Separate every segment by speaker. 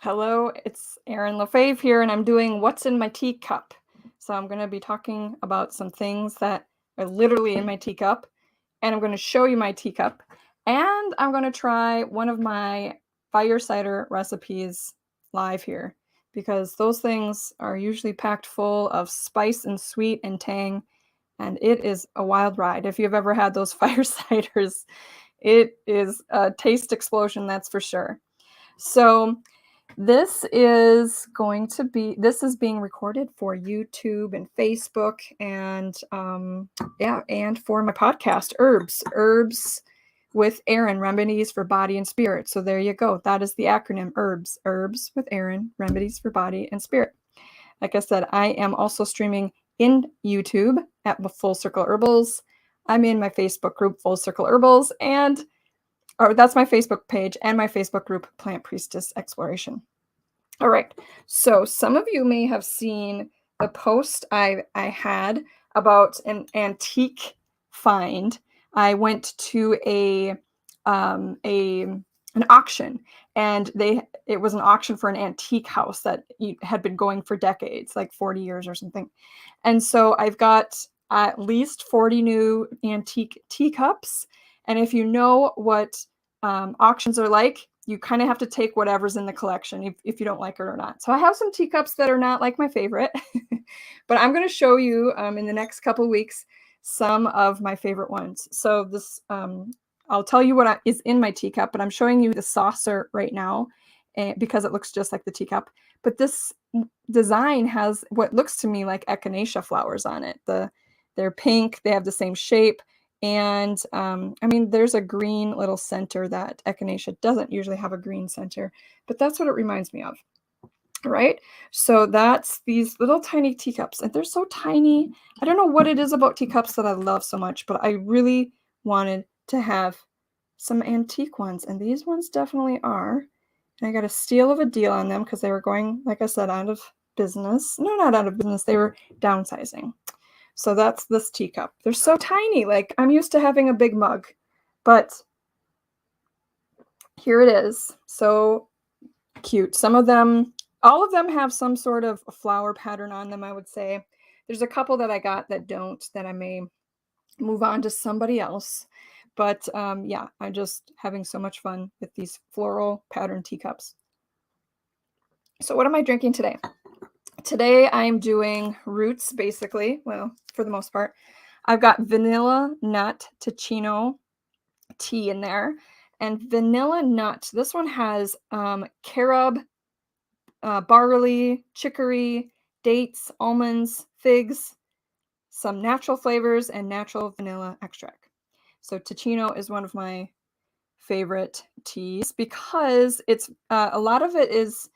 Speaker 1: Hello, it's Erin LaFave here, and I'm doing What's in My Teacup. So I'm going to be talking about some things that are literally in my teacup, and I'm going to show you my teacup, and I'm going to try one of my fire cider recipes live here, because those things are usually packed full of spice and sweet and tang, and it is a wild ride. If you've ever had those fire ciders, it is a taste explosion, that's for sure. So this is being recorded for YouTube and Facebook and and for my podcast, Herbs with Erin, Remedies for Body and Spirit. So there you go. That is the acronym Herbs with Erin, Remedies for Body and Spirit. Like I said, I am also streaming in YouTube at Full Circle Herbals. I'm in my Facebook group, Full Circle Herbals, or that's my Facebook page and my Facebook group, Plant Priestess Exploration. All right, so some of you may have seen the post I had about an antique find. I went to an auction, and it was an auction for an antique house that had been going for decades, like 40 years or something. And so I've got at least 40 new antique teacups. And if you know what auctions are like, you kind of have to take whatever's in the collection if you don't like it or not. So I have some teacups that are not like my favorite, but I'm going to show you in the next couple of weeks some of my favorite ones. So this, I'll tell you what is in my teacup, but I'm showing you the saucer right now because it looks just like the teacup. But this design has what looks to me like echinacea flowers on it. They're pink, they have the same shape. And I mean, there's a green little center that echinacea doesn't usually have a green center, but that's what it reminds me of. Right? So that's these little tiny teacups, and they're so tiny. I don't know what it is about teacups that I love so much, but I really wanted to have some antique ones, and these ones definitely are. And I got a steal of a deal on them because they were going, like I said, out of business. No, not out of business. They were downsizing. So that's this teacup. They're so tiny. Like, I'm used to having a big mug, but here it is. So cute. All of them have some sort of flower pattern on them, I would say. There's a couple that I got that don't, that I may move on to somebody else. But yeah, I'm just having so much fun with these floral pattern teacups. So what am I drinking today? Today I'm doing roots, basically. Well, for the most part. I've got vanilla nut Teeccino tea in there. And vanilla nut, this one has carob, barley, chicory, dates, almonds, figs, some natural flavors, and natural vanilla extract. So Teeccino is one of my favorite teas because it's a lot of it is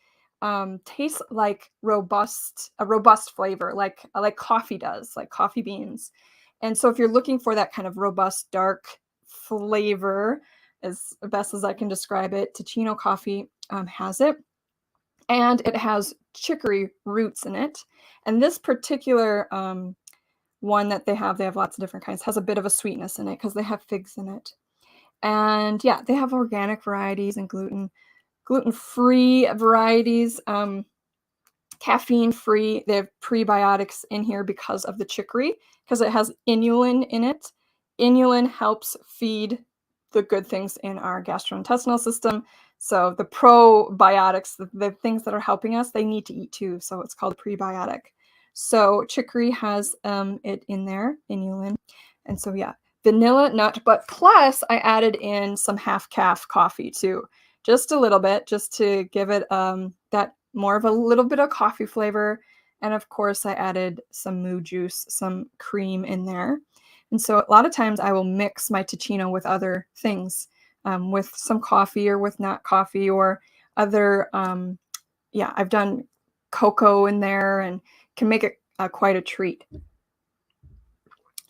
Speaker 1: tastes like a robust flavor, like coffee does, like coffee beans. And so if you're looking for that kind of robust, dark flavor, as best as I can describe it, Teeccino coffee has it. And it has chicory roots in it. And this particular one that they have lots of different kinds, has a bit of a sweetness in it because they have figs in it. And yeah, they have organic varieties and gluten-free varieties, caffeine-free. They have prebiotics in here because of the chicory, because it has inulin in it. Inulin helps feed the good things in our gastrointestinal system. So the probiotics, the things that are helping us, they need to eat too. So it's called prebiotic. So chicory has it in there, inulin. And so yeah, vanilla nut, but plus I added in some half-calf coffee too. Just a little bit, just to give it that more of a little bit of coffee flavor. And of course I added some moo juice, some cream in there. And so a lot of times I will mix my Teeccino with other things, with some coffee or with not coffee or other, yeah, I've done cocoa in there and can make it quite a treat.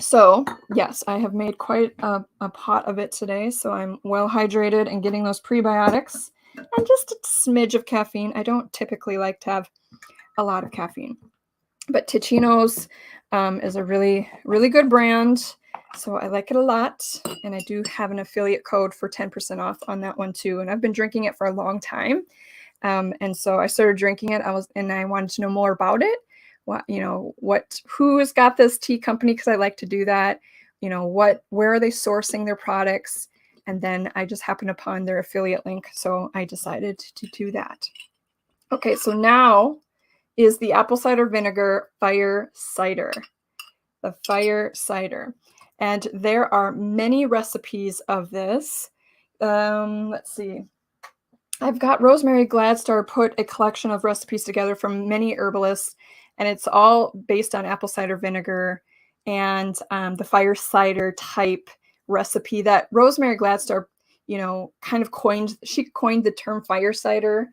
Speaker 1: So yes, I have made quite a pot of it today. So I'm well hydrated and getting those prebiotics and just a smidge of caffeine. I don't typically like to have a lot of caffeine, but Teeccino's is a really, really good brand. So I like it a lot. And I do have an affiliate code for 10% off on that one too. And I've been drinking it for a long time. And so I started drinking it. I wanted to know more about it. Who has got this tea company? Because I like to do that. Where are they sourcing their products? And then I just happened upon their affiliate link. So I decided to do that. Okay, so now is the apple cider vinegar fire cider. The fire cider. And there are many recipes of this. Let's see. I've got Rosemary Gladstar put a collection of recipes together from many herbalists, and it's all based on apple cider vinegar and the fire cider type recipe that Rosemary Gladstar, kind of coined the term fire cider.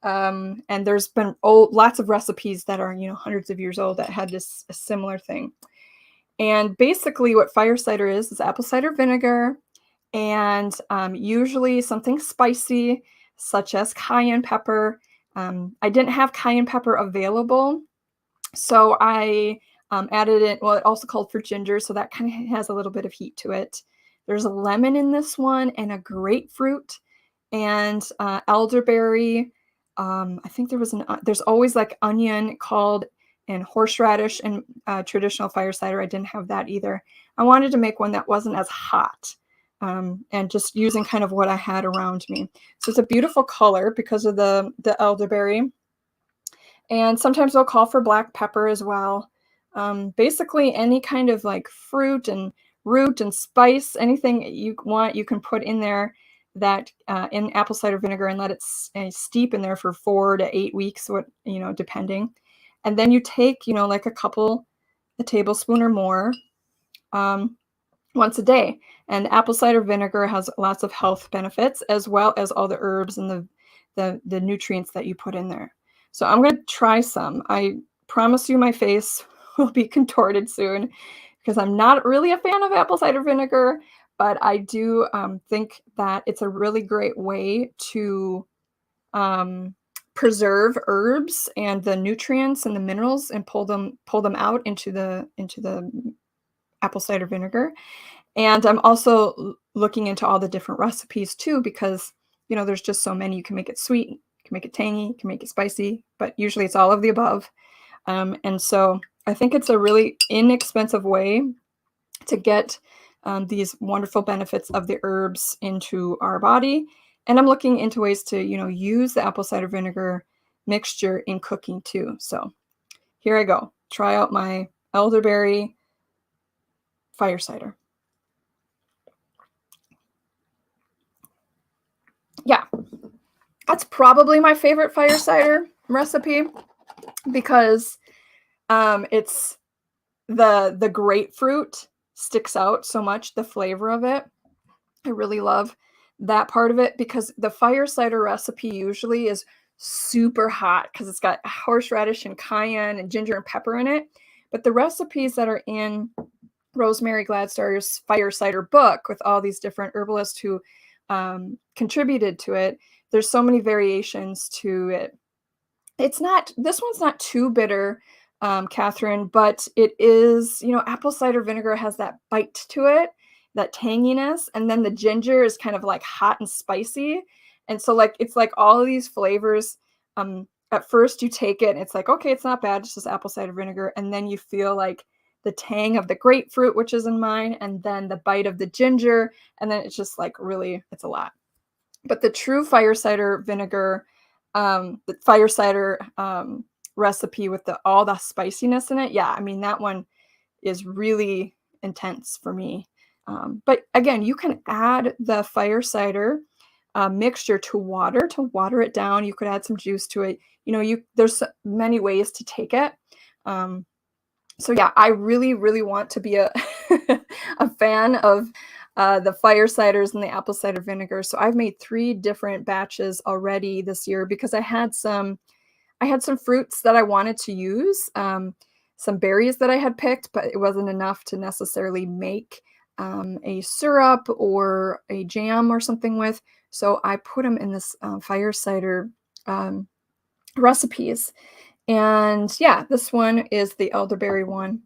Speaker 1: And there's been lots of recipes that are, hundreds of years old that had a similar thing. And basically what fire cider is apple cider vinegar and usually something spicy, such as cayenne pepper. I didn't have cayenne pepper available, so I added it. Well, it also called for ginger, so that kind of has a little bit of heat to it. There's a lemon in this one and a grapefruit and elderberry. I think there's always like onion called and horseradish and traditional fire cider. I didn't have that either. I wanted to make one that wasn't as hot. And just using kind of what I had around me. So it's a beautiful color because of the elderberry. And sometimes they'll call for black pepper as well. Basically any kind of like fruit and root and spice, anything you want, you can put in there that in apple cider vinegar and let it steep in there for 4 to 8 weeks, depending. And then you take, like a tablespoon or more, once a day. And apple cider vinegar has lots of health benefits as well as all the herbs and the nutrients that you put in there. So I'm going to try some. I promise you my face will be contorted soon because I'm not really a fan of apple cider vinegar, but I do think that it's a really great way to preserve herbs and the nutrients and the minerals and pull them out into the apple cider vinegar. And I'm also looking into all the different recipes too, because, there's just so many. You can make it sweet, you can make it tangy, you can make it spicy, but usually it's all of the above. And so I think it's a really inexpensive way to get these wonderful benefits of the herbs into our body. And I'm looking into ways to, use the apple cider vinegar mixture in cooking too. So here I go. Try out my elderberry fire cider. Yeah, that's probably my favorite fire cider recipe because it's the grapefruit sticks out so much, the flavor of it. I really love that part of it because the fire cider recipe usually is super hot because it's got horseradish and cayenne and ginger and pepper in it. But the recipes that are in Rosemary Gladstar's fire cider book with all these different herbalists who contributed to it, there's so many variations to it. This one's not too bitter, Catherine, but it is, apple cider vinegar has that bite to it, that tanginess, and then the ginger is kind of like hot and spicy. And so it's like all of these flavors. At first you take it and it's like, okay, it's not bad, it's just apple cider vinegar. And then you feel like the tang of the grapefruit, which is in mine, and then the bite of the ginger. And then it's just like really, it's a lot. But the true fire cider vinegar, the fire cider recipe with all the spiciness in it. Yeah, I mean, that one is really intense for me. But again, you can add the fire cider mixture to water it down. You could add some juice to it. There's many ways to take it. So yeah, I really, really want to be a a fan of the fire ciders and the apple cider vinegar. So I've made 3 different batches already this year because I had some fruits that I wanted to use, some berries that I had picked, but it wasn't enough to necessarily make a syrup or a jam or something with. So I put them in this fire cider recipes. And yeah, this one is the elderberry one,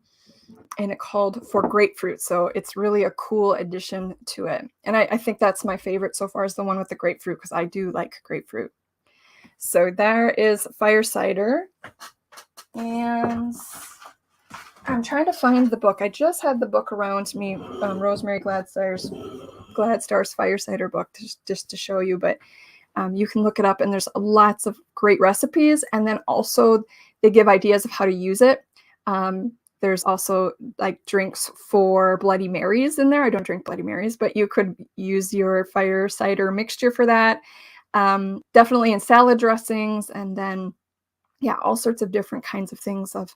Speaker 1: and it called for grapefruit. So it's really a cool addition to it. And I think that's my favorite so far is the one with the grapefruit because I do like grapefruit. So there is fire cider. And I'm trying to find the book. I just had the book around me, Rosemary Gladstar's fire cider book, just to show you. But you can look it up, and there's lots of great recipes. And then also they give ideas of how to use it. There's also like drinks for Bloody Marys in there. I don't drink Bloody Marys, but you could use your fire cider mixture for that. Definitely in salad dressings, and then yeah, all sorts of different kinds of things of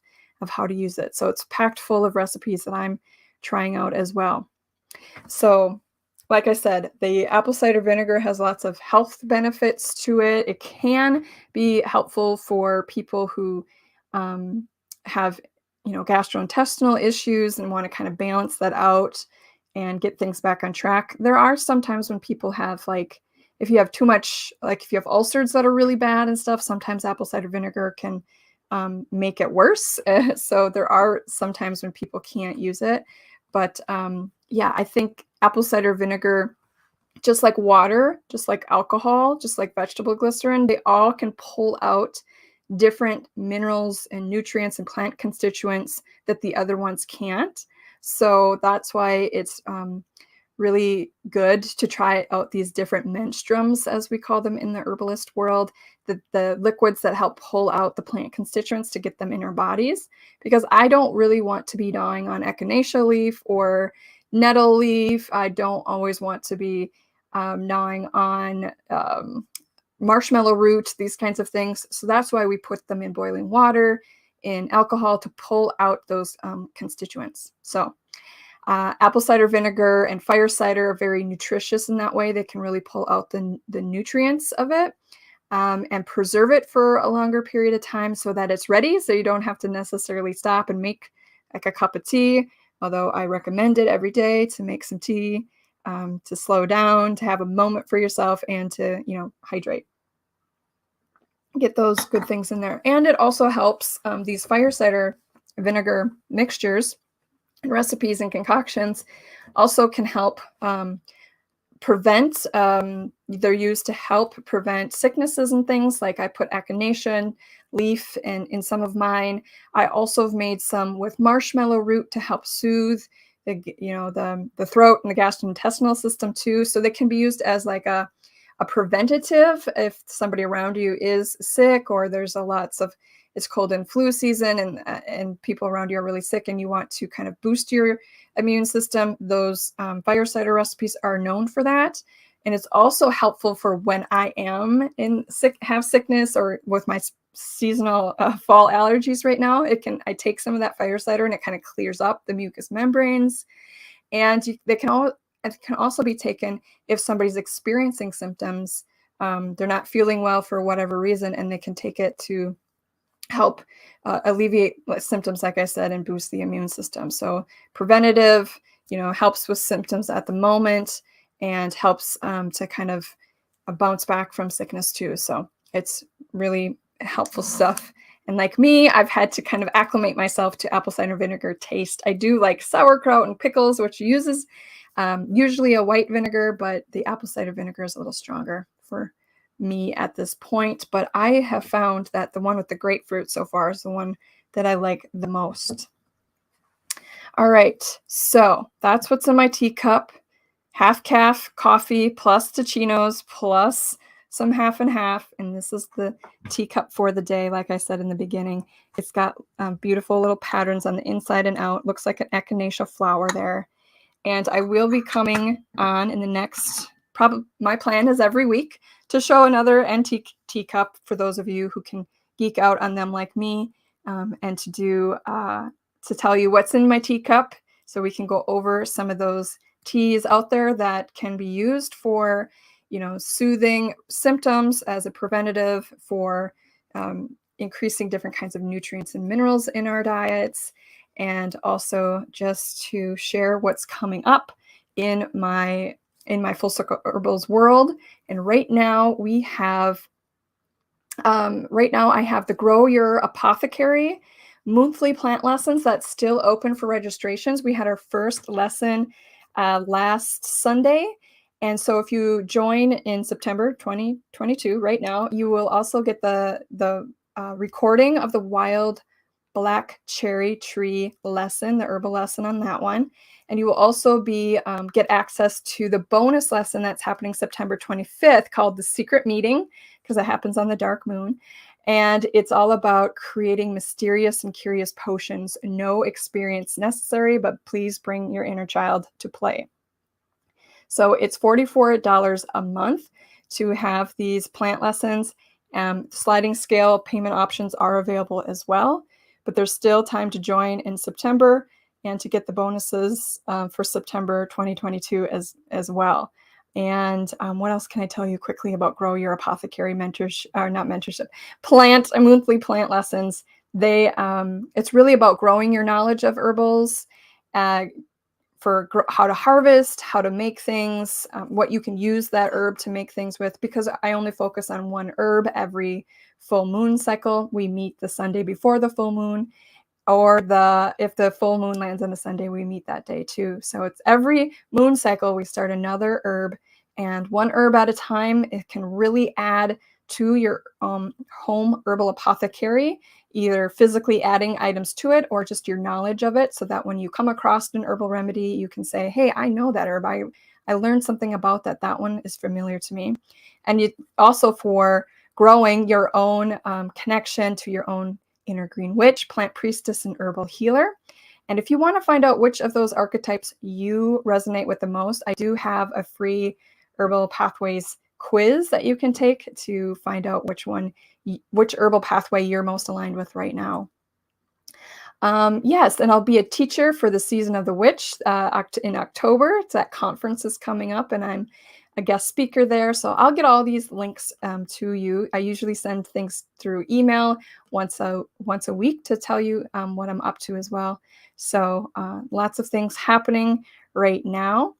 Speaker 1: how to use it. So it's packed full of recipes that I'm trying out as well. So like I said, the apple cider vinegar has lots of health benefits to it. It can be helpful for people who have, gastrointestinal issues and want to kind of balance that out and get things back on track. There are some times when people have if you have too much, if you have ulcers that are really bad and stuff, sometimes apple cider vinegar can make it worse. So there are some times when people can't use it. But yeah, I think apple cider vinegar, just like water, just like alcohol, just like vegetable glycerin, they all can pull out different minerals and nutrients and plant constituents that the other ones can't. So that's why it's really good to try out these different menstruums, as we call them in the herbalist world, the liquids that help pull out the plant constituents to get them in our bodies. Because I don't really want to be gnawing on echinacea leaf or nettle leaf. I don't always want to be gnawing on marshmallow root, these kinds of things. So that's why we put them in boiling water, in alcohol, to pull out those constituents. So apple cider vinegar and fire cider are very nutritious in that way. They can really pull out the nutrients of it and preserve it for a longer period of time so that it's ready. So you don't have to necessarily stop and make like a cup of tea, although I recommend it every day to make some tea, to slow down, to have a moment for yourself, and to, hydrate. Get those good things in there. And it also helps these fire cider vinegar mixtures and recipes and concoctions also can help prevent, they're used to help prevent sicknesses and things. Like I put echinacea leaf in some of mine. I also have made some with marshmallow root to help soothe the throat and the gastrointestinal system too. So they can be used as like a preventative if somebody around you is sick, or there's it's cold and flu season, and people around you are really sick and you want to kind of boost your immune system. Those fire cider recipes are known for that. And it's also helpful for when I am have sickness, or with my seasonal fall allergies right now. I take some of that fire cider and it kind of clears up the mucous membranes. And it can also be taken if somebody's experiencing symptoms. They're not feeling well for whatever reason, and they can take it to help alleviate symptoms, like I said, and boost the immune system. So preventative, helps with symptoms at the moment, and helps to kind of bounce back from sickness too. So it's really helpful stuff. And like me, I've had to kind of acclimate myself to apple cider vinegar taste. I do like sauerkraut and pickles, which uses usually a white vinegar, but the apple cider vinegar is a little stronger for me at this point. But I have found that the one with the grapefruit so far is the one that I like the most. All right, so that's what's in my teacup. Half calf coffee plus Teeccino's plus some half and half. And this is the teacup for the day. Like I said in the beginning, it's got beautiful little patterns on the inside and out. Looks like an echinacea flower there. And I will be coming on in the next, my plan is every week to show another antique teacup for those of you who can geek out on them like me, and to tell you what's in my teacup, so we can go over some of those teas out there that can be used for, soothing symptoms as a preventative, for increasing different kinds of nutrients and minerals in our diets, and also just to share what's coming up in my Full Circle Herbals world. And right now I have the Grow Your Apothecary monthly plant lessons that's still open for registrations. We had our first lesson last Sunday, And so if you join in September 2022, right now, you will also get the recording of the wild black cherry tree lesson, the herbal lesson on that one. And you will also get access to the bonus lesson that's happening September 25th called The Secret Meeting, because it happens on the dark moon. And it's all about creating mysterious and curious potions. No experience necessary, but please bring your inner child to play. So it's $44 a month to have these plant lessons. Sliding scale payment options are available as well, but there's still time to join in September and to get the bonuses for September 2022 as well. And what else can I tell you quickly about Grow Your Apothecary mentorship, or not mentorship, monthly plant lessons. It's really about growing your knowledge of herbals, for how to harvest, how to make things, what you can use that herb to make things with, because I only focus on one herb every full moon cycle. We meet the Sunday before the full moon, or if the full moon lands on a Sunday, we meet that day too. So it's every moon cycle, we start another herb, and one herb at a time. It can really add to your home herbal apothecary, either physically adding items to it or just your knowledge of it, so that when you come across an herbal remedy, you can say, hey, I know that herb. I learned something about that. That one is familiar to me. And you also, for growing your own connection to your own inner green witch, plant priestess, and herbal healer. And if you want to find out which of those archetypes you resonate with the most, I do have a free herbal pathways quiz that you can take to find out which herbal pathway you're most aligned with right now. Yes, and I'll be a teacher for the Season of the Witch in October. That conference is coming up, and I'm a guest speaker there. So I'll get all these links to you. I usually send things through email once a week to tell you what I'm up to as well. So lots of things happening right now.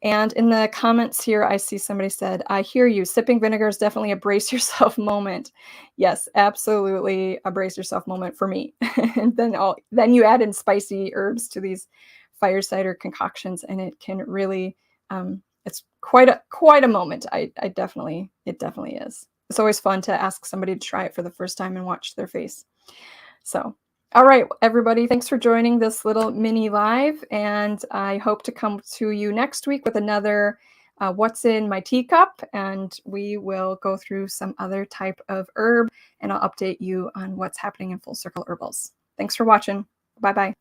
Speaker 1: And in the comments here, I see somebody said, I hear you. Sipping vinegar is definitely a brace yourself moment. Yes, absolutely a brace yourself moment for me. And then you add in spicy herbs to these fire cider concoctions, and it can really, it's quite a moment. It definitely is. It's always fun to ask somebody to try it for the first time and watch their face. So, all right, everybody, thanks for joining this little mini live, and I hope to come to you next week with another What's in My Teacup, and we will go through some other type of herb, and I'll update you on what's happening in Full Circle Herbals. Thanks for watching. Bye-bye.